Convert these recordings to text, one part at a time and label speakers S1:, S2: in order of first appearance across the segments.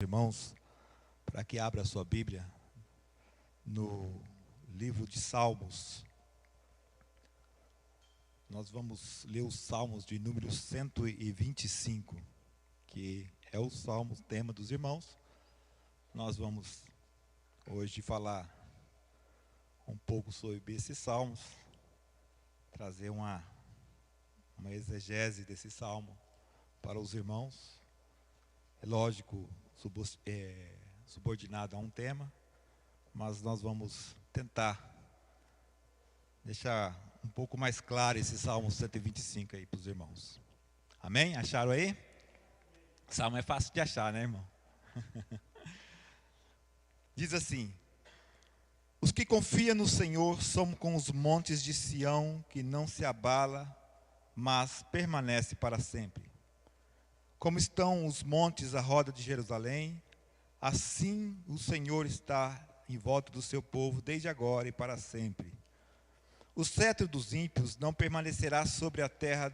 S1: Irmãos, para que abra a sua Bíblia no livro de Salmos. Nós vamos ler os Salmos de número 125, que é o Salmo tema dos irmãos. Nós vamos hoje falar um pouco sobre esses salmos, trazer uma exegese desse salmo para os irmãos. É lógico, subordinado a um tema, mas nós vamos tentar deixar um pouco mais claro esse Salmo 125 aí para os irmãos. Amém? Acharam aí? Salmo é fácil de achar, né, irmão? Diz assim: os que confiam no Senhor são como os montes de Sião, que não se abala, mas permanece para sempre. Como estão os montes à roda de Jerusalém, assim o Senhor está em volta do seu povo, desde agora e para sempre. O cetro dos ímpios não permanecerá sobre a terra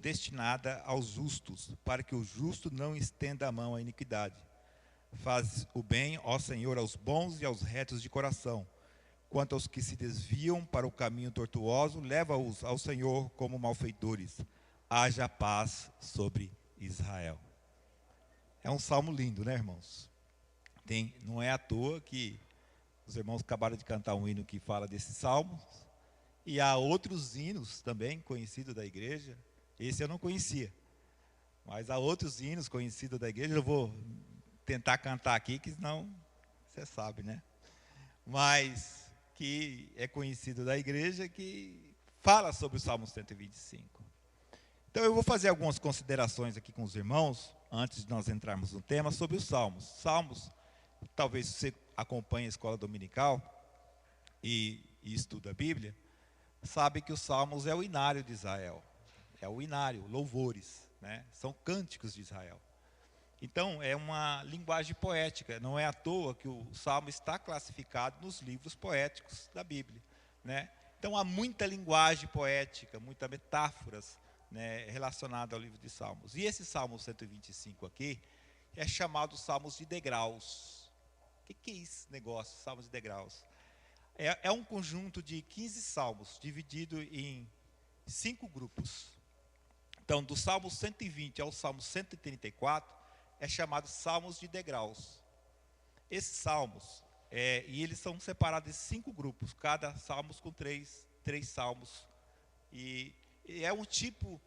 S1: destinada aos justos, para que o justo não estenda a mão à iniquidade. Faz o bem, ó Senhor, aos bons e aos retos de coração. Quanto aos que se desviam para o caminho tortuoso, leva-os ao Senhor como malfeitores. Haja paz sobre Israel. É um salmo lindo, né, irmãos? Não é à toa que os irmãos acabaram de cantar um hino que fala desse salmo. E há outros hinos também conhecidos da igreja. Esse eu não conhecia. Mas há outros hinos conhecidos da igreja. Eu vou tentar cantar aqui, que senão você sabe, né? Mas que é conhecido da igreja, que fala sobre o Salmo 125. Então eu vou fazer algumas considerações aqui com os irmãos, antes de nós entrarmos no tema, sobre os salmos. Salmos, talvez você acompanhe a escola dominical e estuda a Bíblia, sabe que os salmos é o inário de Israel. É o inário, louvores, né? São cânticos de Israel. Então é uma linguagem poética, não é à toa que o salmo está classificado nos livros poéticos da Bíblia, né? Então há muita linguagem poética, muitas metáforas, né, relacionado ao livro de Salmos. E esse Salmo 125 aqui é chamado Salmos de degraus. O que é esse negócio, Salmos de degraus? É um conjunto de 15 salmos, dividido em 5 grupos. Então, do Salmo 120 ao Salmo 134, é chamado Salmos de degraus. Esses salmos, e eles são separados em 5 grupos, cada salmos com três salmos. E é um tipo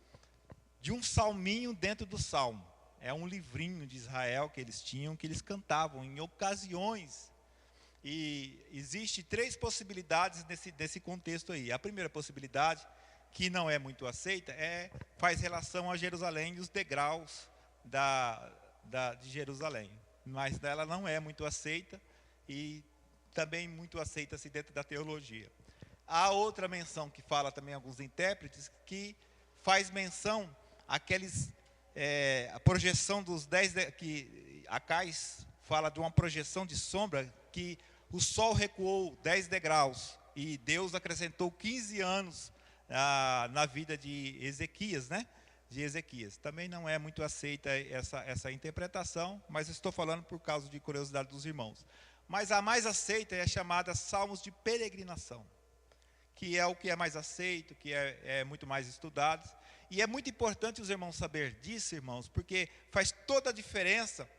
S1: de um salminho dentro do salmo. É um livrinho de Israel que eles tinham, que eles cantavam em ocasiões. E existe 3 possibilidades nesse contexto aí. A primeira possibilidade, que não é muito aceita, faz relação a Jerusalém e os degraus de Jerusalém. Mas ela não é muito aceita e também muito aceita-se dentro da teologia. Há outra menção que fala também alguns intérpretes, que faz menção àqueles, a projeção dos 10, que Acais fala de uma projeção de sombra, que o sol recuou 10 degraus e Deus acrescentou 15 anos na vida de Ezequias, né? De Ezequias. Também não é muito aceita essa interpretação, mas estou falando por causa de curiosidade dos irmãos. Mas a mais aceita é chamada Salmos de peregrinação, que é o que é mais aceito, que é muito mais estudado. E é muito importante os irmãos saber disso, irmãos, porque faz toda a diferença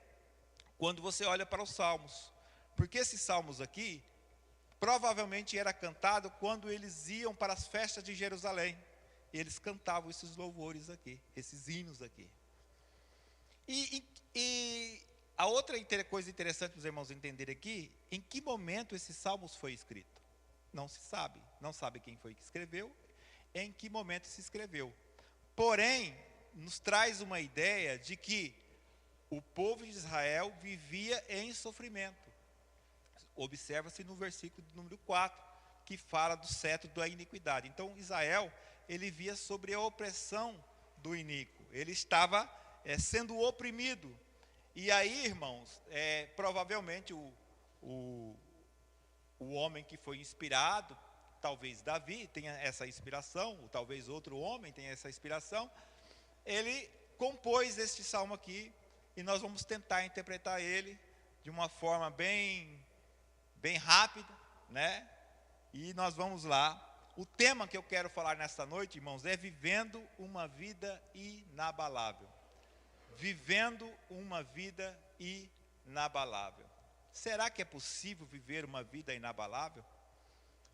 S1: quando você olha para os salmos. Porque esses salmos aqui, provavelmente era cantado quando eles iam para as festas de Jerusalém. E eles cantavam esses louvores aqui, esses hinos aqui. E a outra coisa interessante para os irmãos entenderem aqui, em que momento esses salmos foi escrito? Não se sabe, não sabe quem foi que escreveu, em que momento se escreveu. Porém, nos traz uma ideia de que o povo de Israel vivia em sofrimento. Observa-se no versículo número 4, que fala do cetro da iniquidade. Então, Israel, ele via sobre a opressão do iníquo. Ele estava sendo oprimido. E aí, irmãos, provavelmente o homem que foi inspirado, talvez Davi tenha essa inspiração, ou talvez outro homem tenha essa inspiração, ele compôs este salmo aqui, e nós vamos tentar interpretar ele de uma forma bem rápida, né? E nós vamos lá. O tema que eu quero falar nesta noite, irmãos, é vivendo uma vida inabalável. Vivendo uma vida inabalável. Será que é possível viver uma vida inabalável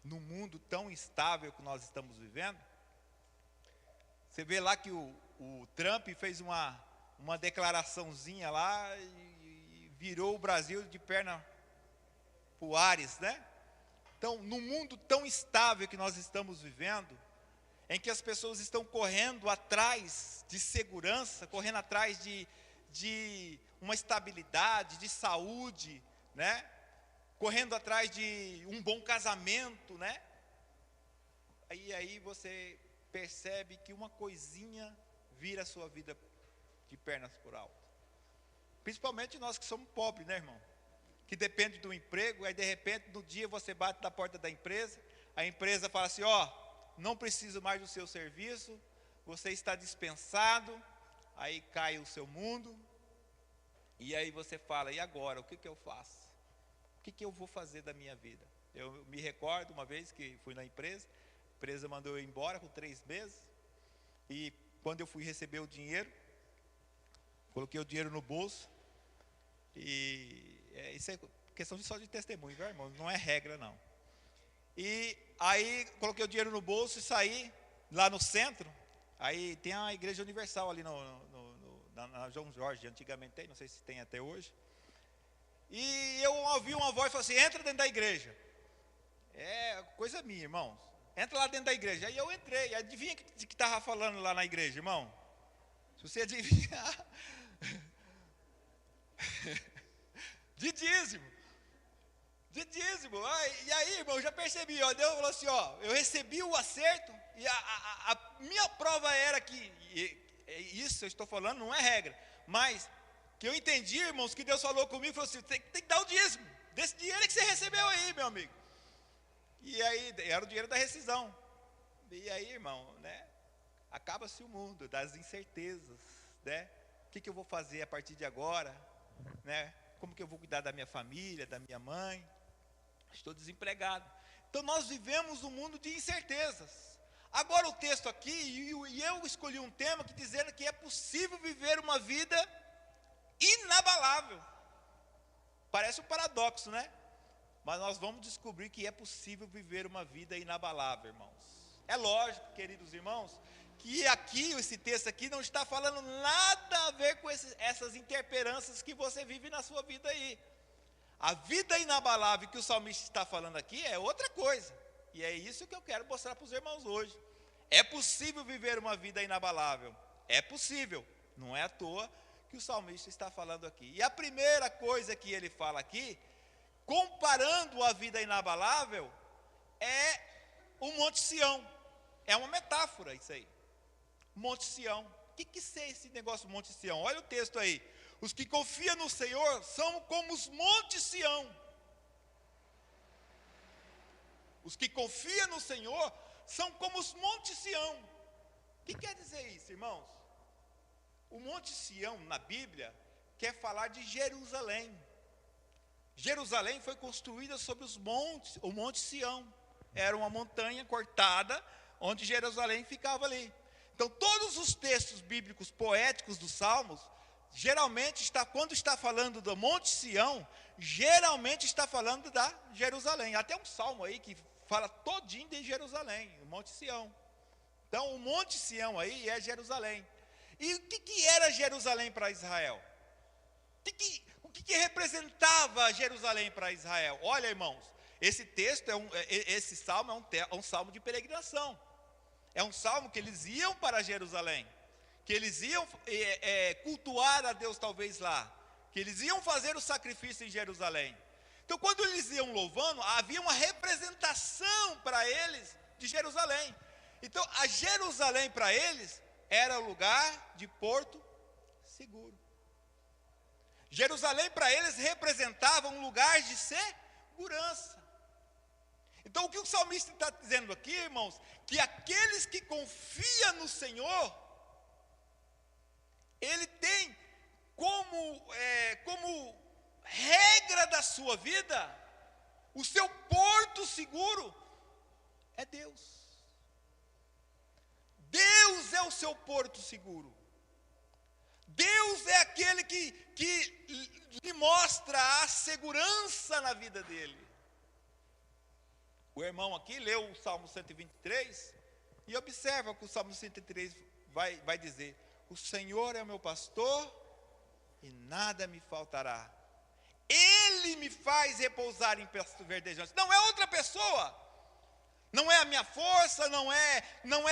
S1: no mundo tão instável que nós estamos vivendo? Você vê lá que o Trump fez uma declaraçãozinha lá e virou o Brasil de perna para o ares, né? Então, no mundo tão instável que nós estamos vivendo, em que as pessoas estão correndo atrás de segurança, correndo atrás de uma estabilidade, de saúde, né? Correndo atrás de um bom casamento, né? Aí você percebe que uma coisinha vira a sua vida de pernas por alto. Principalmente nós que somos pobres, né, irmão? Que depende do emprego, aí de repente no dia você bate na porta da empresa, a empresa fala assim, não preciso mais do seu serviço, você está dispensado, aí cai o seu mundo, e aí você fala, e agora, o que eu faço? O que eu vou fazer da minha vida? Eu me recordo uma vez que fui na empresa, a empresa mandou eu embora com 3 meses, e quando eu fui receber o dinheiro, coloquei o dinheiro no bolso, e isso é questão só de testemunho, viu, irmão? Não é regra, não. E aí coloquei o dinheiro no bolso e saí lá no centro. Aí tem a Igreja Universal ali na João Jorge, antigamente tem, não sei se tem até hoje. E eu ouvi uma voz e falei assim, entra dentro da igreja. É coisa minha, irmãos. Entra lá dentro da igreja. Aí eu entrei, adivinha que estava falando lá na igreja, irmão? Se você adivinhar... De dízimo. E aí, irmão, eu já percebi, Deus falou assim, eu recebi o acerto, e a minha prova era que, isso eu estou falando, não é regra, mas que eu entendi, irmãos, que Deus falou comigo, falou assim, tem que dar o dízimo, desse dinheiro que você recebeu aí, meu amigo. E aí, era o dinheiro da rescisão. E aí, irmão, né, acaba-se o mundo das incertezas, né, o que eu vou fazer a partir de agora, né, como que eu vou cuidar da minha família, da minha mãe? Estou desempregado. Então nós vivemos um mundo de incertezas. Agora o texto aqui, e eu escolhi um tema que dizendo que é possível viver uma vida inabalável. Parece um paradoxo, né? Mas nós vamos descobrir que é possível viver uma vida inabalável, irmãos. É lógico, queridos irmãos, que aqui, esse texto aqui não está falando nada a ver com essas interferências que você vive na sua vida aí. A vida inabalável que o salmista está falando aqui é outra coisa. E é isso que eu quero mostrar para os irmãos hoje. É possível viver uma vida inabalável. É possível. Não é à toa que o salmista está falando aqui. E a primeira coisa que ele fala aqui, comparando a vida inabalável, é o Monte Sião. É uma metáfora isso aí. Monte Sião. O que é esse negócio Monte Sião? Olha o texto aí. Os que confiam no Senhor são como os montes Sião. Os que confiam no Senhor são como os montes Sião. O que quer dizer isso, irmãos? O Monte Sião, na Bíblia, quer falar de Jerusalém. Jerusalém foi construída sobre os montes, o Monte Sião. Era uma montanha cortada, onde Jerusalém ficava ali. Então, todos os textos bíblicos poéticos dos Salmos, geralmente, quando está falando do Monte Sião, geralmente está falando da Jerusalém. Até um salmo aí que fala todinho de Jerusalém, o Monte Sião. Então, o Monte Sião aí é Jerusalém. E o que era Jerusalém para Israel? O que representava Jerusalém para Israel? Olha, irmãos, esse texto, esse salmo é um salmo de peregrinação. É um salmo que eles iam para Jerusalém, que eles iam cultuar a Deus talvez lá, que eles iam fazer o sacrifício em Jerusalém. Então, quando eles iam louvando, havia uma representação para eles de Jerusalém. Então, a Jerusalém para eles era o lugar de porto seguro. Jerusalém para eles representava um lugar de segurança. Então, o que o salmista está dizendo aqui, irmãos, que aqueles que confiam no Senhor, ele tem
S2: como regra da sua vida, o seu porto seguro é Deus. Deus é o seu porto seguro. Deus é aquele que lhe mostra a segurança na vida dele. O irmão aqui leu o Salmo 123 e observa que o Salmo 103 vai dizer: o Senhor é o meu pastor e nada me faltará. Ele me faz repousar em pastos verdejantes. Não é outra pessoa. Não é a minha força, não é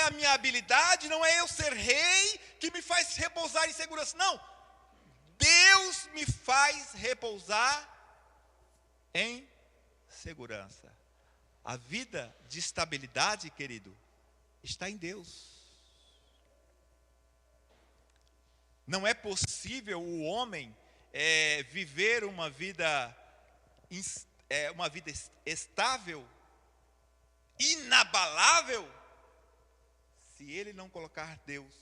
S2: a minha habilidade, não é eu ser rei que me faz repousar em segurança. Não. Deus me faz repousar em segurança. A vida de estabilidade, querido, está em Deus. Não é possível o homem viver uma vida estável, inabalável, se ele não colocar Deus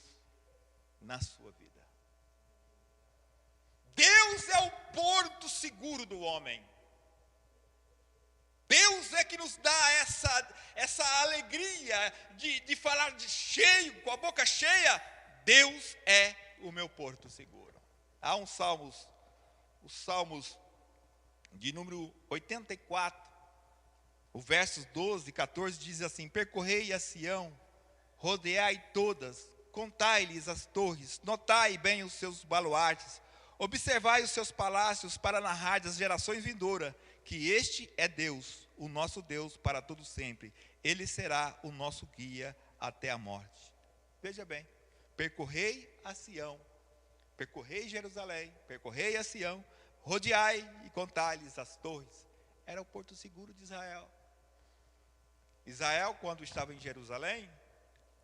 S2: na sua vida. Deus é o porto seguro do homem. Deus é que nos dá essa alegria de falar cheio, com a boca cheia. Deus é o meu porto seguro. Há os Salmos de número 84, o versos 12 e 14 diz assim: percorrei a Sião, rodeai todas, contai-lhes as torres, notai bem os seus baluartes, observai os seus palácios para narrar das gerações vindouras, que este é Deus, o nosso Deus para todo sempre. Ele será o nosso guia até a morte. Veja bem, percorrei a Sião, percorrei Jerusalém, percorrei a Sião, rodeai e contai-lhes as torres. Era o porto seguro de Israel. Israel, quando estava em Jerusalém,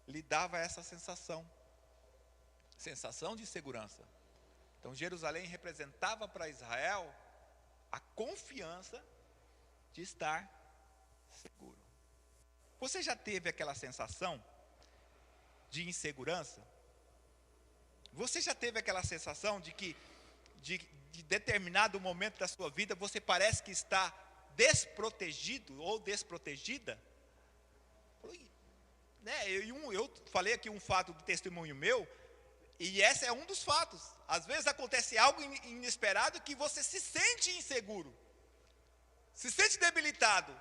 S2: lhe dava essa sensação de segurança. Então, Jerusalém representava para Israel a confiança de estar seguro. Você já teve aquela sensação de insegurança? Você já teve aquela sensação de que de determinado momento da sua vida você parece que está desprotegido ou desprotegida? Eu falei aqui um fato do testemunho meu, e esse é um dos fatos. Às vezes acontece algo inesperado que você se sente inseguro, se sente debilitado.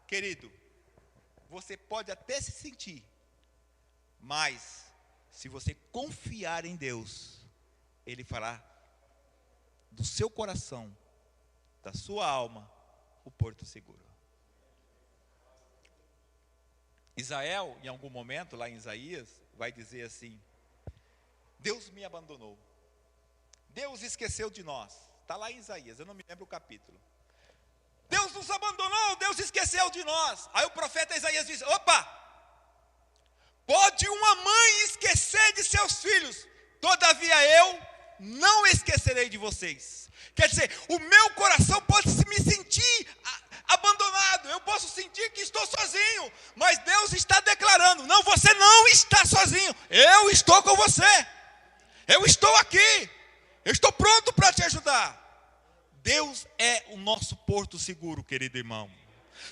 S2: Querido, você pode até se sentir, mas se você confiar em Deus, Ele fará do seu coração, da sua alma, o porto seguro. Israel, em algum momento, lá em Isaías, vai dizer assim: Deus me abandonou, Deus esqueceu de nós. Está lá em Isaías, eu não me lembro o capítulo. Deus nos abandonou, Deus esqueceu de nós. Aí o profeta Isaías diz: opa, pode uma mãe esquecer de seus filhos, todavia eu não esquecerei de vocês. Quer dizer, o meu coração pode me sentir abandonado, eu posso sentir que estou sozinho, mas Deus está declarando: não, você não está sozinho, eu estou com você, eu estou aqui, eu estou pronto para te ajudar. Deus é o nosso porto seguro, querido irmão.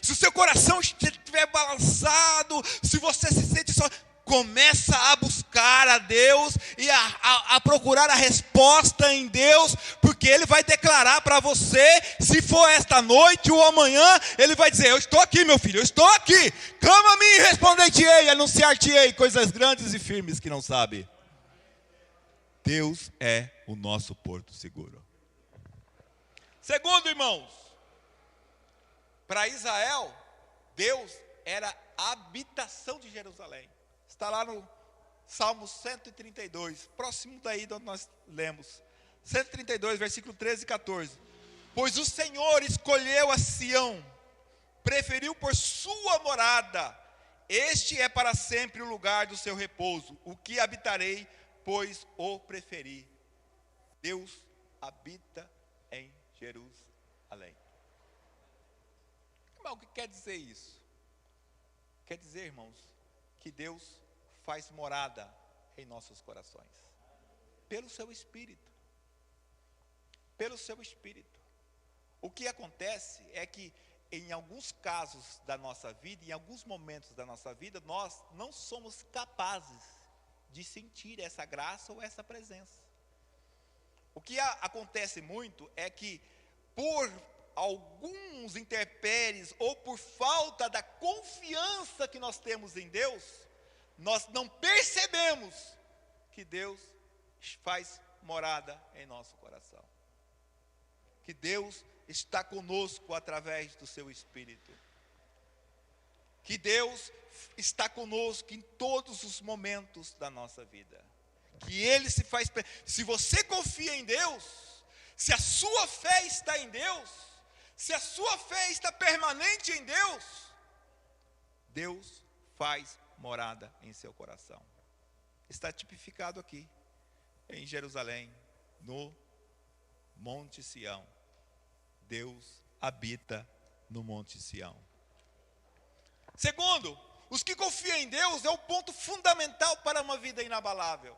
S2: Se o seu coração estiver balançado, se você se sente só, começa a buscar a Deus e a procurar a resposta em Deus, porque Ele vai declarar para você, se for esta noite ou amanhã, Ele vai dizer: eu estou aqui, meu filho, eu estou aqui, clama a mim e responder-te-ei, anunciar-te-ei coisas grandes e firmes que não sabe. Deus é o nosso porto seguro. Segundo, irmãos, para Israel, Deus era a habitação de Jerusalém. Está lá no Salmo 132, próximo daí de onde nós lemos. 132, versículo 13 e 14. Pois o Senhor escolheu a Sião, preferiu por sua morada. Este é para sempre o lugar do seu repouso. O que habitarei, pois o preferi. Deus habita em Jerusalém. Irmão, o que quer dizer isso? Quer dizer, irmãos, que Deus faz morada em nossos corações, pelo seu Espírito. pelo seu Espírito. O que acontece é que, em alguns casos da nossa vida, em alguns momentos da nossa vida, nós não somos capazes de sentir essa graça ou essa presença. O que acontece muito é que, por alguns intempéries ou por falta da confiança que nós temos em Deus, nós não percebemos que Deus faz morada em nosso coração. Que Deus está conosco através do seu Espírito. Que Deus está conosco em todos os momentos da nossa vida. Que Ele se faz... Se você confia em Deus, se a sua fé está em Deus, se a sua fé está permanente em Deus, Deus faz morada em seu coração. Está tipificado aqui, em Jerusalém, no Monte Sião. Deus habita no Monte Sião. Segundo, os que confiam em Deus é o ponto fundamental para uma vida inabalável.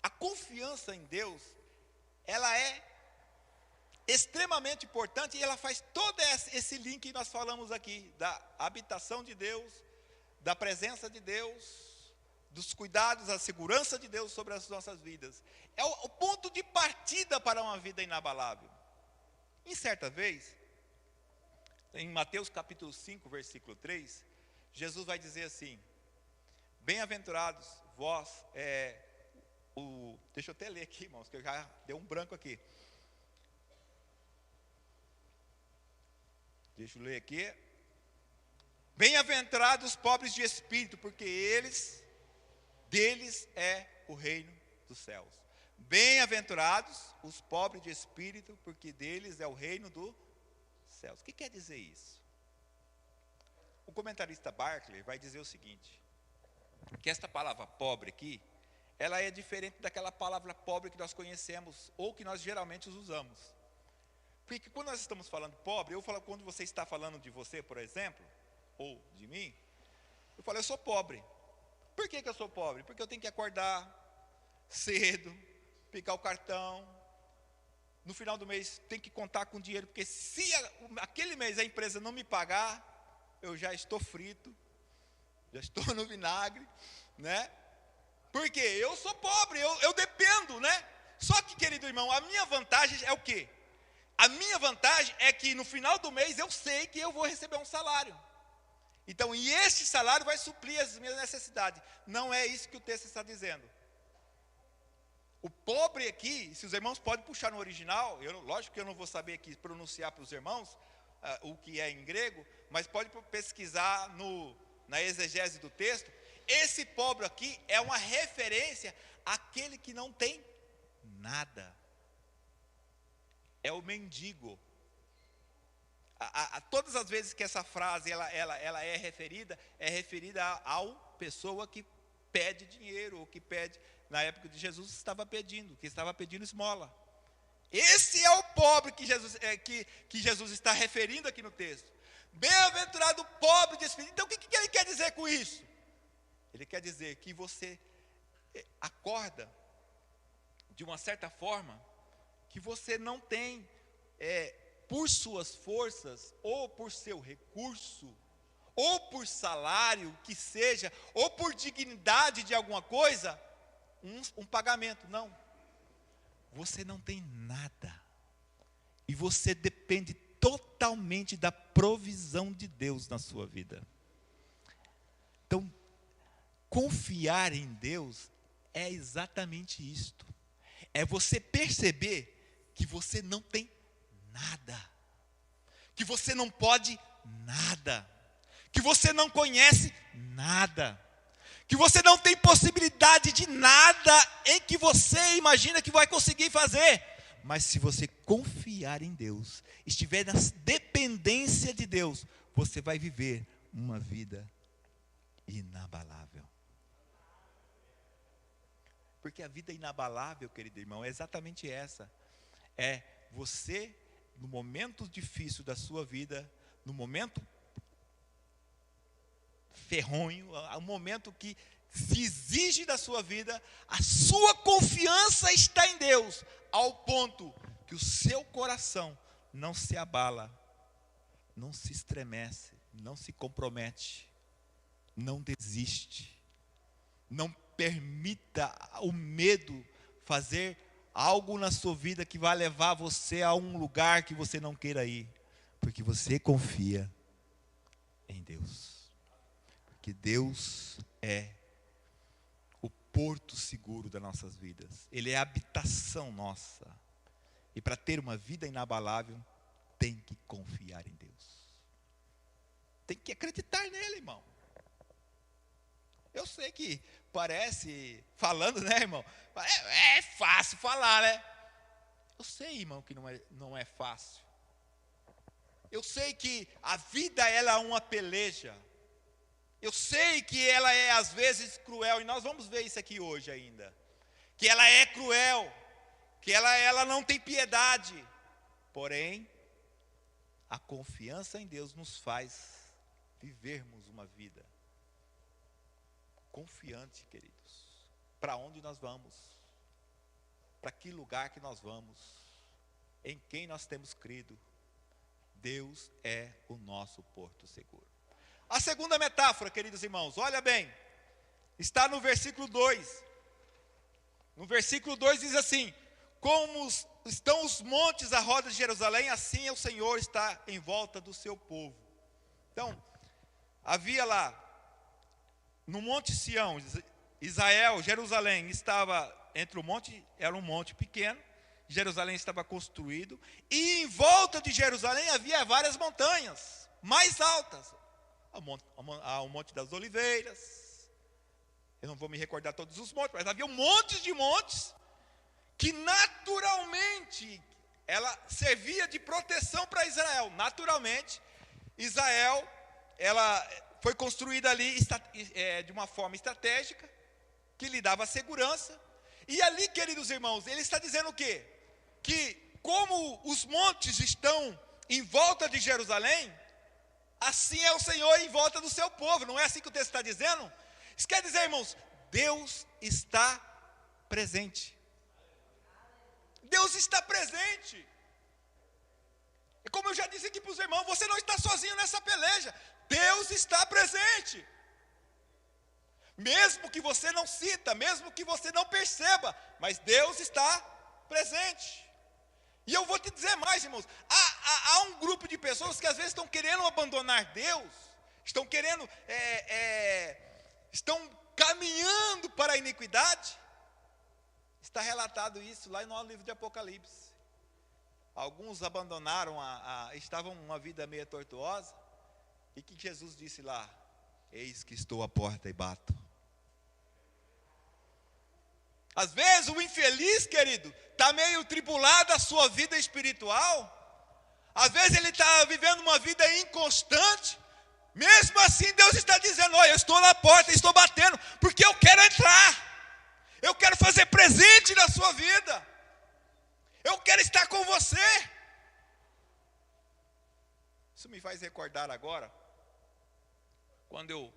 S2: A confiança em Deus, ela é extremamente importante e ela faz todo esse link que nós falamos aqui, da habitação de Deus, da presença de Deus, dos cuidados, a segurança de Deus sobre as nossas vidas. É o ponto de partida para uma vida inabalável. Em certa vez, em Mateus capítulo 5, versículo 3, Jesus vai dizer assim: bem-aventurados vós, deixa eu até ler aqui, irmãos, que eu já deu um branco aqui. Deixa eu ler aqui. Bem-aventurados os pobres de espírito, porque deles é o reino dos céus. Bem-aventurados os pobres de espírito, porque deles é o reino dos céus. O que quer dizer isso? O comentarista Barclay vai dizer o seguinte: que esta palavra pobre aqui, ela é diferente daquela palavra pobre que nós conhecemos, ou que nós geralmente usamos. Porque quando nós estamos falando pobre, quando você está falando de você, por exemplo, ou de mim, eu falo, eu sou pobre. Por que eu sou pobre? Porque eu tenho que acordar cedo, pegar o cartão, no final do mês tem que contar com dinheiro, porque se aquele mês a empresa não me pagar, eu já estou frito, já estou no vinagre, né? Porque eu sou pobre, eu dependo, né? Só que, querido irmão, a minha vantagem é o quê? A minha vantagem é que no final do mês eu sei que eu vou receber um salário. Então, e este salário vai suprir as minhas necessidades. Não é isso que o texto está dizendo. O pobre aqui, se os irmãos podem puxar no original, lógico que eu não vou saber aqui pronunciar para os irmãos o que é em grego, mas pode pesquisar na exegese do texto. Esse pobre aqui é uma referência àquele que não tem nada. É o mendigo. Todas as vezes que essa frase ela é referida à pessoa que pede dinheiro, ou que pede, na época de Jesus estava pedindo esmola. Esse é o pobre que Jesus está referindo aqui no texto. Bem-aventurado o pobre de espírito. Então o que ele quer dizer com isso? Ele quer dizer que você acorda de uma certa forma que você não tem, por suas forças, ou por seu recurso, ou por salário que seja, ou por dignidade de alguma coisa, um pagamento. Não. Você não tem nada. E você depende totalmente da provisão de Deus na sua vida. Então, confiar em Deus é exatamente isto. É você perceber que você não tem nada, que você não pode nada, que você não conhece nada, que você não tem possibilidade de nada em que você imagina que vai conseguir fazer. Mas se você confiar em Deus, estiver na dependência de Deus, você vai viver uma vida inabalável. Porque a vida inabalável, querido irmão, é exatamente essa. É você, no momento difícil da sua vida, no momento ferronho, o momento que se exige da sua vida, a sua confiança está em Deus, ao ponto que o seu coração não se abala, não se estremece, não se compromete, não desiste. Não permita o medo fazer algo na sua vida que vai levar você a um lugar que você não queira ir, porque você confia em Deus. Porque Deus é o porto seguro das nossas vidas. Ele é a habitação nossa. E para ter uma vida inabalável, tem que confiar em Deus. Tem que acreditar nele, irmão. Eu sei que parece, falando, né, irmão? É fácil falar, né? Eu sei, irmão, que não é fácil. Eu sei que a vida, ela é uma peleja. Eu sei que ela é, às vezes, cruel. E nós vamos ver isso aqui hoje ainda. Que ela é cruel. Que ela não tem piedade. Porém, a confiança em Deus nos faz vivermos uma vida confiante, queridos. Para onde nós vamos? Para que lugar que nós vamos? Em quem nós temos crido? Deus é o nosso porto seguro. A segunda metáfora, queridos irmãos, olha bem, está no versículo 2. No versículo 2 diz assim: como estão os montes à roda de Jerusalém, assim o Senhor está em volta do seu povo. Então, havia lá, no Monte Sião, Israel, Jerusalém estava entre o monte, era um monte pequeno, Jerusalém estava construído, e em volta de Jerusalém havia várias montanhas, mais altas, o Monte das Oliveiras, eu não vou me recordar todos os montes, mas havia montes de montes, que naturalmente, ela servia de proteção para Israel. Naturalmente, Israel, ela foi construída ali de uma forma estratégica, que lhe dava segurança. E ali, queridos irmãos, ele está dizendo o quê? Que como os montes estão em volta de Jerusalém, assim é o Senhor em volta do seu povo. Não é assim que o texto está dizendo? Isso quer dizer, irmãos, Deus está presente. Deus está presente. E como eu já disse aqui para os irmãos, você não está sozinho nessa peleja. Deus está presente. Mesmo que você não sinta, mesmo que você não perceba, mas Deus está presente. E eu vou te dizer mais, irmãos, há um grupo de pessoas que às vezes estão querendo abandonar Deus, estão querendo, estão caminhando para a iniquidade. Está relatado isso lá no livro de Apocalipse. Alguns abandonaram, estavam uma vida meio tortuosa. E que Jesus disse lá: eis que estou à porta e bato. Às vezes o infeliz, querido, está meio tribulado a sua vida espiritual. Às vezes ele está vivendo uma vida inconstante. Mesmo assim Deus está dizendo: olha, eu estou na porta, estou batendo, porque eu quero entrar. Eu quero fazer presente na sua vida. Eu quero estar com você. Isso me faz recordar agora, quando eu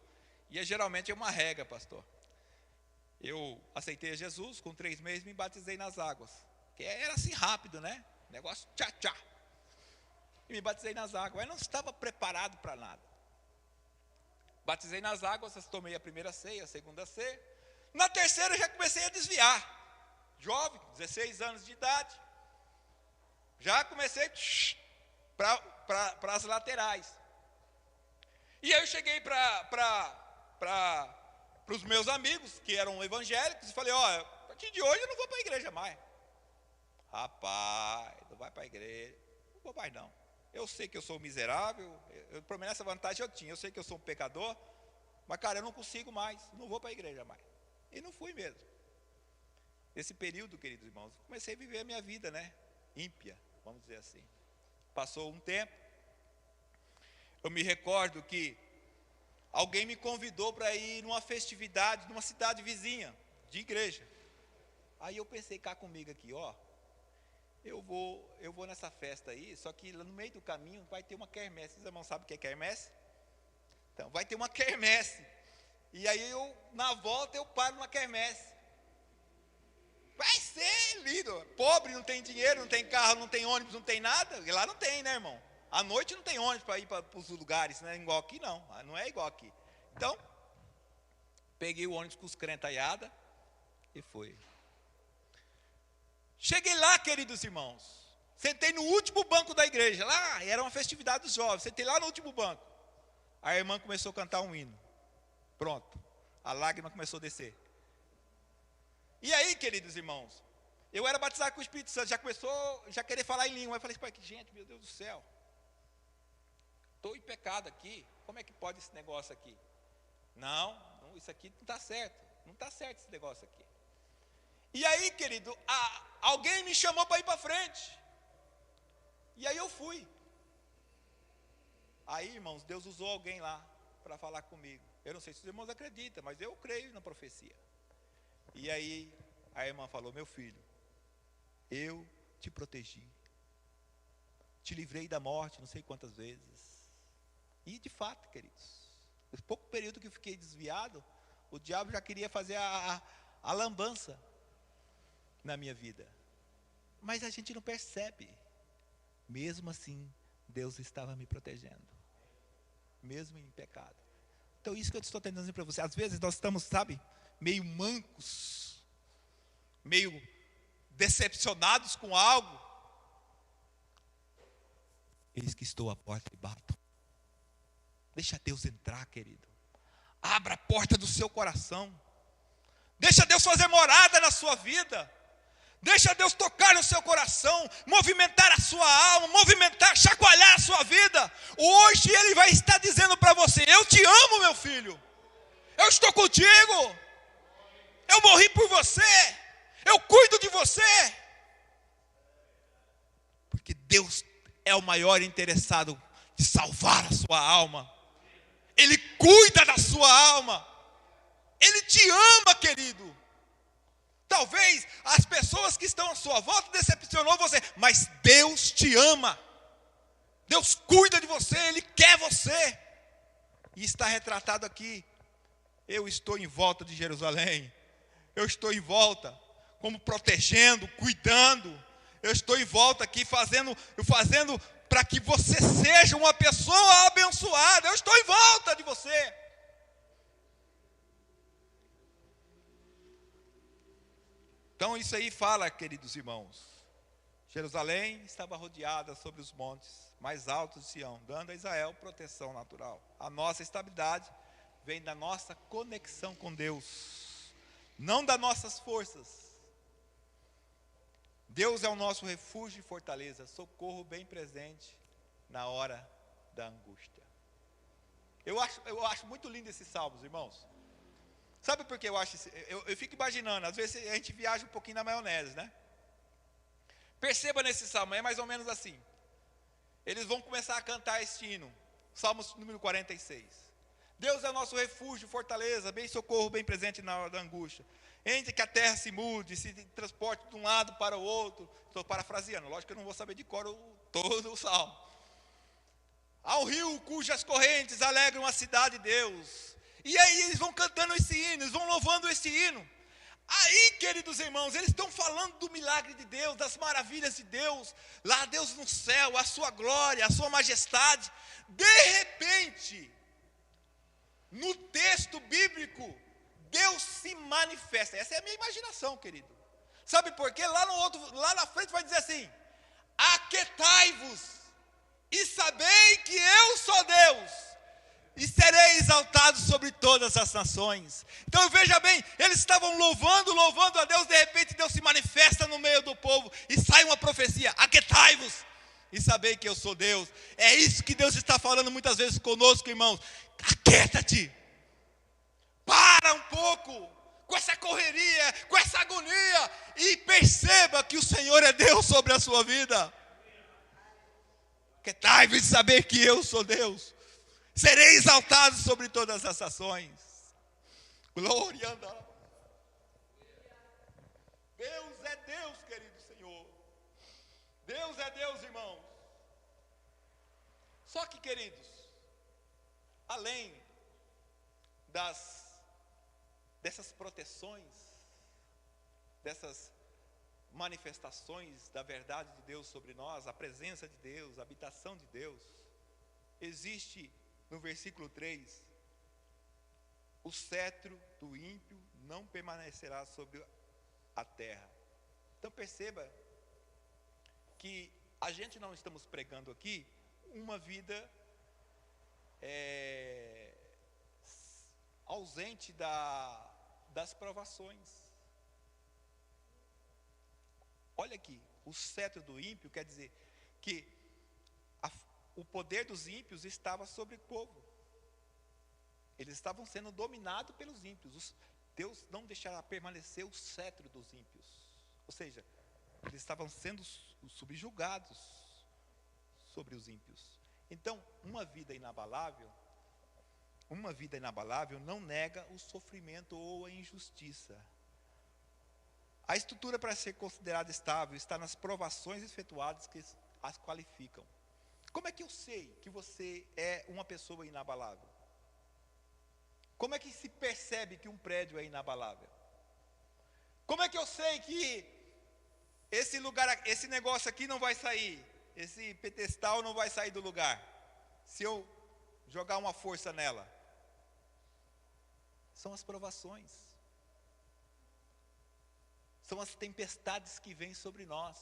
S2: ia, geralmente é uma regra, pastor. Eu aceitei a Jesus, com 3 meses me batizei nas águas. Que era assim rápido, né? Negócio tchá. E me batizei nas águas. Eu não estava preparado para nada. Batizei nas águas, tomei a primeira ceia, a segunda ceia. Na terceira eu já comecei a desviar. Jovem, 16 anos de idade. Já comecei para as laterais. E aí eu cheguei para os meus amigos, que eram evangélicos, e falei: ó, a partir de hoje eu não vou para a igreja mais. Rapaz, não vai para a igreja. Não vou mais não. Eu sei que eu sou miserável, pelo menos essa vantagem eu tinha. Eu sei que eu sou um pecador, mas cara, eu não consigo mais, não vou para a igreja mais. E não fui mesmo. Nesse período, queridos irmãos, comecei a viver a minha vida, né? Ímpia, vamos dizer assim. Passou um tempo, eu me recordo que alguém me convidou para ir numa festividade, numa cidade vizinha, de igreja. Aí eu pensei cá comigo aqui, ó, eu vou nessa festa aí, só que lá no meio do caminho vai ter uma quermesse. Vocês irmãos sabem o que é quermesse? Então, vai ter uma quermesse. E aí na volta eu paro numa quermesse. Mas ser lindo. Pobre, não tem dinheiro, não tem carro, não tem ônibus, não tem nada. E lá não tem, né, irmão? À noite não tem ônibus para ir para os lugares, não é igual aqui, não. Não é igual aqui. Então, peguei o ônibus com os crentaiada e fui. Cheguei lá, queridos irmãos. Sentei no último banco da igreja. Lá, era uma festividade dos jovens. Sentei lá no último banco. A irmã começou a cantar um hino. Pronto. A lágrima começou a descer. E aí, queridos irmãos, eu era batizado com o Espírito Santo, já querer falar em língua. Eu falei, gente, meu Deus do céu, estou em pecado aqui, como é que pode esse negócio aqui? Não, isso aqui não está certo esse negócio aqui. E aí, querido, alguém me chamou para ir para frente, e aí eu fui. Aí, irmãos, Deus usou alguém lá para falar comigo. Eu não sei se os irmãos acreditam, mas eu creio na profecia. E aí a irmã falou, meu filho, eu te protegi, te livrei da morte não sei quantas vezes. E de fato, queridos, no pouco período que eu fiquei desviado, o diabo já queria fazer a lambança na minha vida. Mas a gente não percebe. Mesmo assim, Deus estava me protegendo, mesmo em pecado. Então isso que eu estou tentando dizer para você, às vezes nós estamos, meio mancos, meio decepcionados com algo. Eis que estou à porta e bato. Deixa Deus entrar, querido. Abra a porta do seu coração. Deixa Deus fazer morada na sua vida. Deixa Deus tocar no seu coração, movimentar a sua alma, chacoalhar a sua vida. Hoje Ele vai estar dizendo para você, eu te amo, meu filho. Eu estou contigo. Eu morri por você. Eu cuido de você. Porque Deus é o maior interessado de salvar a sua alma. Ele cuida da sua alma. Ele te ama, querido. Talvez as pessoas que estão à sua volta decepcionou você, mas Deus te ama. Deus cuida de você, Ele quer você. E está retratado aqui. Eu estou em volta de Jerusalém. Eu estou em volta, como protegendo, cuidando. Eu estou em volta aqui fazendo para que você seja uma pessoa abençoada. Eu estou em volta de você. Então isso aí fala, queridos irmãos, Jerusalém estava rodeada sobre os montes mais altos de Sião, dando a Israel proteção natural. A nossa estabilidade vem da nossa conexão com Deus, não das nossas forças. Deus é o nosso refúgio e fortaleza, socorro bem presente na hora da angústia. Eu acho muito lindo esses salmos, irmãos. Sabe por que eu acho isso? Eu fico imaginando, às vezes a gente viaja um pouquinho na maionese, né? Perceba nesse salmo, é mais ou menos assim. Eles vão começar a cantar este hino, Salmos número 46. Deus é o nosso refúgio, fortaleza, bem socorro, bem presente na hora da angústia. Entre que a terra se mude, se transporte de um lado para o outro. Estou parafraseando, lógico que eu não vou saber de cor todo o salmo. Há um rio cujas correntes alegram a cidade de Deus. E aí eles vão cantando esse hino, eles vão louvando esse hino. Aí, queridos irmãos, eles estão falando do milagre de Deus, das maravilhas de Deus. Lá Deus no céu, a sua glória, a sua majestade. De repente, no texto bíblico, Deus se manifesta. Essa é a minha imaginação, querido. Sabe por quê? Lá na frente vai dizer assim: aquietai-vos e sabei que eu sou Deus, e serei exaltado sobre todas as nações. Então veja bem, eles estavam louvando a Deus. De repente Deus se manifesta no meio do povo, e sai uma profecia: aquietai-vos e sabei que eu sou Deus. É isso que Deus está falando muitas vezes conosco, irmãos. Aquieta-te, para um pouco com essa correria, com essa agonia, e perceba que o Senhor é Deus sobre a sua vida. Aquietai-vos e saber que eu sou Deus, serei exaltado sobre todas as nações. Glória a Deus. Deus é Deus, querido Senhor. Deus é Deus, irmãos. Só que, queridos, além dessas proteções, dessas manifestações da verdade de Deus sobre nós, a presença de Deus, a habitação de Deus, existe no versículo 3, o cetro do ímpio não permanecerá sobre a terra. Então perceba que a gente não estamos pregando aqui uma vida ausente das provações. Olha aqui, o cetro do ímpio quer dizer que o poder dos ímpios estava sobre o povo. Eles estavam sendo dominados pelos ímpios. Deus não deixará permanecer o cetro dos ímpios. Ou seja, eles estavam sendo subjugados sobre os ímpios. Então, uma vida inabalável não nega o sofrimento ou a injustiça. A estrutura para ser considerada estável está nas provações efetuadas que as qualificam. Como é que eu sei que você é uma pessoa inabalável? Como é que se percebe que um prédio é inabalável? Como é que eu sei que esse negócio aqui não vai sair, esse pedestal não vai sair do lugar, se eu jogar uma força nela? São as provações. São as tempestades que vêm sobre nós.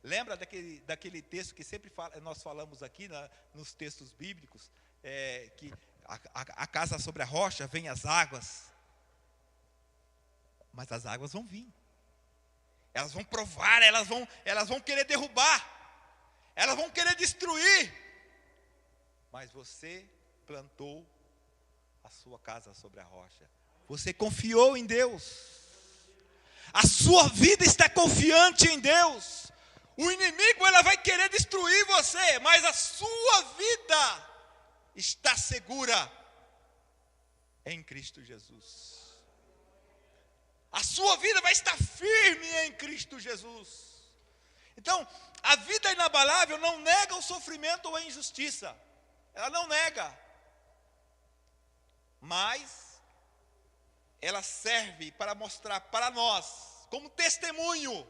S2: Lembra daquele texto que sempre nós falamos aqui nos textos bíblicos, que a casa sobre a rocha vem as águas, mas as águas vão vir, elas vão provar, elas vão querer derrubar, elas vão querer destruir, mas você plantou a sua casa sobre a rocha, você confiou em Deus, a sua vida está confiante em Deus. O inimigo vai querer destruir você, mas a sua vida está segura em Cristo Jesus. A sua vida vai estar firme em Cristo Jesus. Então, a vida inabalável não nega o sofrimento ou a injustiça. Ela não nega. Mas ela serve para mostrar para nós, como testemunho,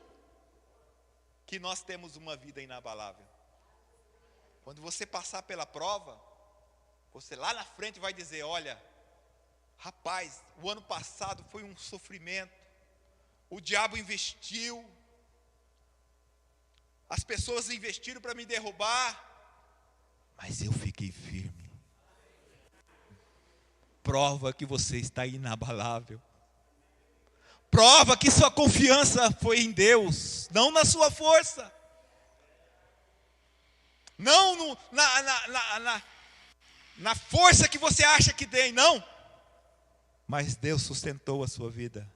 S2: que nós temos uma vida inabalável. Quando você passar pela prova, você lá na frente vai dizer: olha, rapaz, o ano passado foi um sofrimento, o diabo investiu, as pessoas investiram para me derrubar, mas eu fiquei firme. Prova que você está inabalável. Prova que sua confiança foi em Deus, não na sua força, não na força que você acha que tem, não. Mas Deus sustentou a sua vida.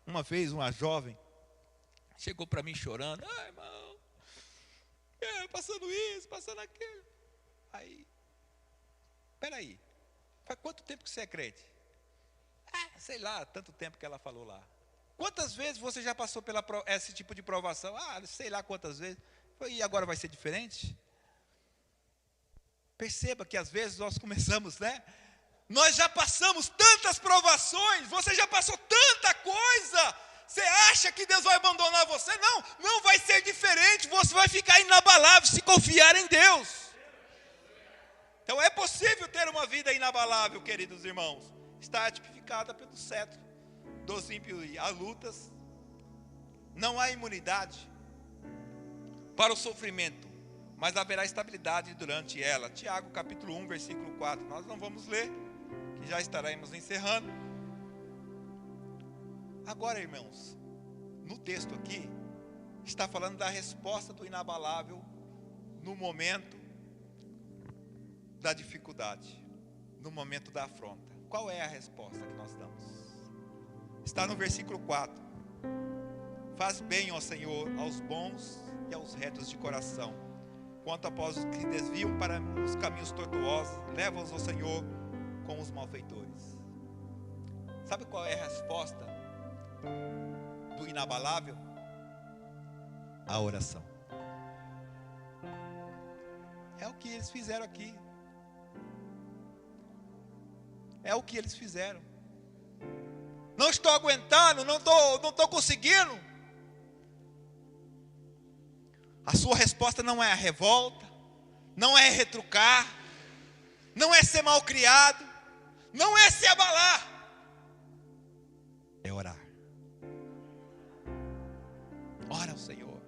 S2: Uma vez uma jovem chegou para mim chorando: ai, irmão, passando isso, passando aquilo. Aí, peraí, faz quanto tempo que você é crente? Sei lá, tanto tempo que ela falou lá. Quantas vezes você já passou pela esse tipo de provação? Sei lá quantas vezes. E agora vai ser diferente? Perceba que às vezes nós começamos, nós já passamos tantas provações, você já passou tanta coisa. Você acha que Deus vai abandonar você? Não vai ser diferente. Você vai ficar inabalável se confiar em Deus. Então é possível ter uma vida inabalável, queridos irmãos. Está tipificada pelo cetro dos ímpios. Há lutas, não há imunidade para o sofrimento, mas haverá estabilidade durante ela. Tiago capítulo 1, versículo 4. Nós não vamos ler, que já estaremos encerrando. Agora, irmãos, no texto aqui, está falando da resposta do inabalável no momento da dificuldade, no momento da afronta. Qual é a resposta que nós damos? Está no versículo 4. Faz bem, ó Senhor, aos bons e aos retos de coração. Quanto após os que desviam para os caminhos tortuosos, leva-os, ó Senhor, com os malfeitores. Sabe qual é a resposta do inabalável? A oração. É o que eles fizeram aqui. É o que eles fizeram. Não estou aguentando, não estou conseguindo. A sua resposta não é a revolta, não é retrucar, não é ser mal criado, não é se abalar. É orar. Ora ao Senhor.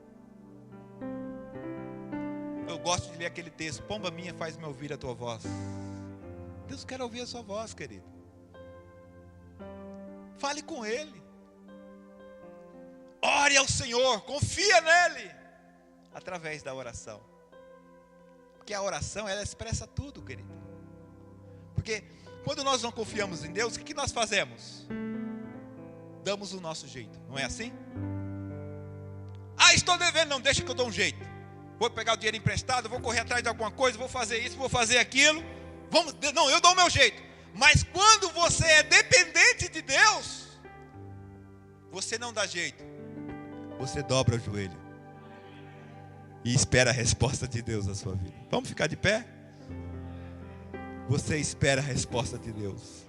S2: Eu gosto de ler aquele texto: pomba minha, faz-me ouvir a tua voz. Deus quer ouvir a sua voz, querido. Fale com Ele. Ore ao Senhor, confia nele, através da oração. Porque a oração, ela expressa tudo, querido. Porque quando nós não confiamos em Deus, o que nós fazemos? Damos o nosso jeito, não é assim? Ah, estou devendo, não, deixa que eu dou um jeito. Vou pegar o dinheiro emprestado, vou correr atrás de alguma coisa, vou fazer isso, vou fazer aquilo. Não, eu dou o meu jeito. Mas quando você é dependente de Deus, você não dá jeito. Você dobra o joelho e espera a resposta de Deus na sua vida. Vamos ficar de pé? Você espera a resposta de Deus.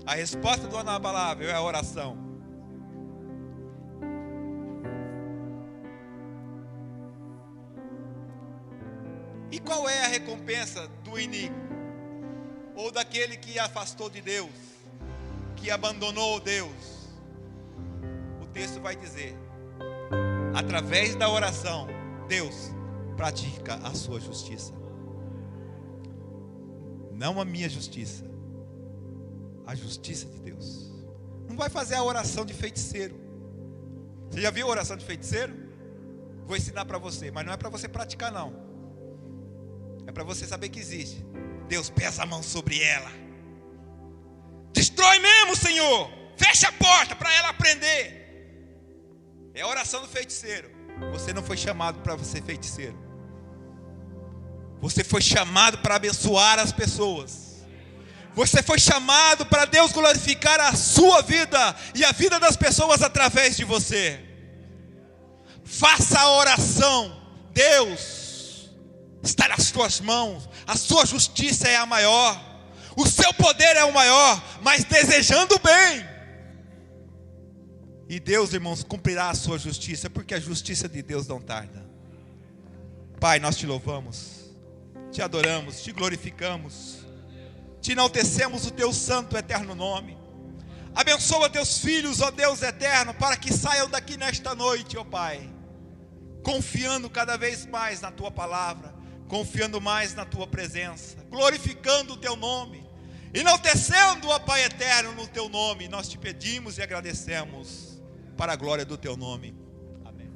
S2: A resposta do inabalável é a oração. E qual é a recompensa do iníquo? Ou daquele que afastou de Deus, que abandonou Deus? O texto vai dizer: através da oração, Deus pratica a sua justiça. Não a minha justiça, a justiça de Deus. Não vai fazer a oração de feiticeiro. Você já viu a oração de feiticeiro? Vou ensinar para você, mas não é para você praticar não. É para você saber que existe. Deus pesa a mão sobre ela. Destrói mesmo, Senhor. Fecha a porta para ela aprender. É a oração do feiticeiro. Você não foi chamado para ser feiticeiro. Você foi chamado para abençoar as pessoas. Você foi chamado para Deus glorificar a sua vida e a vida das pessoas através de você. Faça a oração. Deus está nas tuas mãos. A sua justiça é a maior. O seu poder é o maior, mas desejando o bem. E Deus, irmãos, cumprirá a sua justiça, porque a justiça de Deus não tarda. Pai, nós te louvamos, te adoramos, te glorificamos, te enaltecemos o teu santo e eterno nome. Abençoa teus filhos, ó Deus eterno, para que saiam daqui nesta noite, ó Pai, confiando cada vez mais na tua palavra, confiando mais na tua presença, glorificando o teu nome, enaltecendo, ó Pai eterno, no teu nome. Nós te pedimos e agradecemos, para a glória do teu nome. Amém.